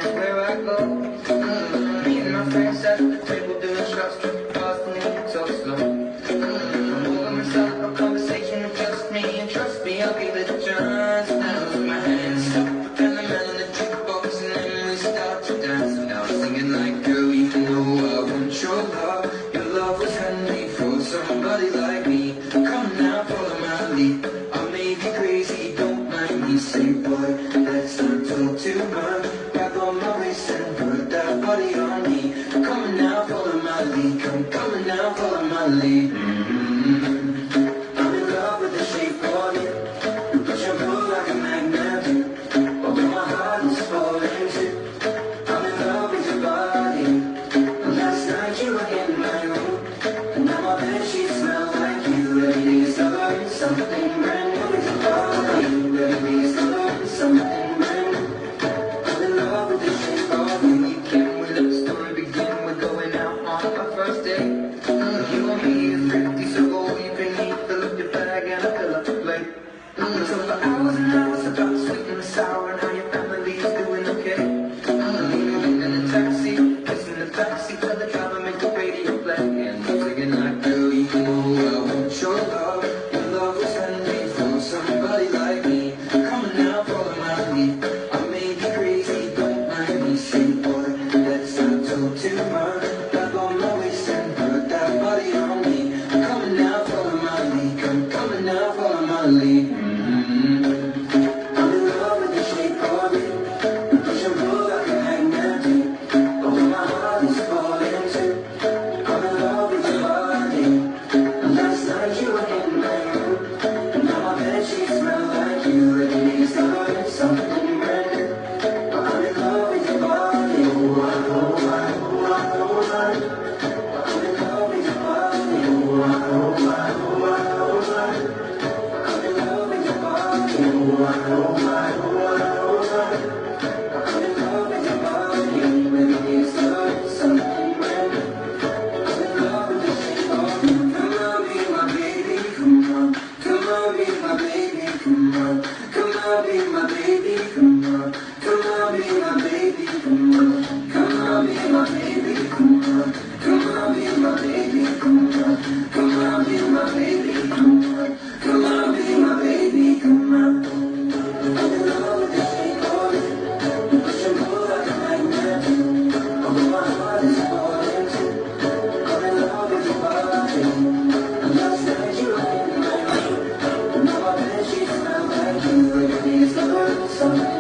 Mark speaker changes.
Speaker 1: everywhere I go. Me and my friends at the table doing shots, tripping fast and then we talk slow. I'm moving myself, a conversation with just me, and trust me, I'll give it a chance. Now with my hands up, and the man on the jukebox, and then we start to dance. And I was singing like, girl, you know I want your love. Your love was handmade for somebody like me. Come now, follow my lead. I may be crazy, don't mind me. Say, boy, let's not talk too much. Grab on my waist and put that body on me. Come now, follow my lead. Come now, follow my lead. I'm in love with the shape of you. You push and pull like a magnet. Although my heart is falling too. I'm in love with your body. And last night you were in my room, and now my bed sheets smell like you. Everything is coloring something brand new with your body. Everything is coloring something brand new. I'm in love with the shape of you. You can we let the story begin. We're going out on our first date. You and me is 50, so all you can eat. Fill up your bag and I fill up the plate. We talk for hours and hours about the sweet and the sour and how your family is doing okay. Leaning in the taxi, kissing the backseat of the driver, make the radio play. And I'm singing like, girl, you know I want your love. Your love was handmade for somebody like me. Come on now, follow my lead. I may be crazy, don't mind me. Say, boy, let's not talk too much. Grab on my waist and put that body on me. Come on now, follow my lead. Come on now, follow my lead. I'm in love with the shape of you. You push and pull like a magnet. Although my heart is falling too. I'm in love with your body. And last night you were in my room, and now my bed sheets smell like you. Everything is coloring something brand new. I'm in love with your body. Oh, I'm in love with your body. Oh, I'm in love with your body. Oh, I'm in love with your body. Everything is coloring something brand new. I'm in love with the shape of you. Come on, be my baby, come on. Come on, be my baby, come on. Come on, be my baby, come on. Come on, be my baby, come on. Come on, be my baby, come on. Come on, be my baby, come on. Come on, be my baby, come on. Come on, be my baby, come on. I'm in love with the shape of you. You push and pull like a magnet. Although my heart is falling too. I'm in love with your body. And last night you were in my room, and now my bed sheets smell like you. Everything is coloring something.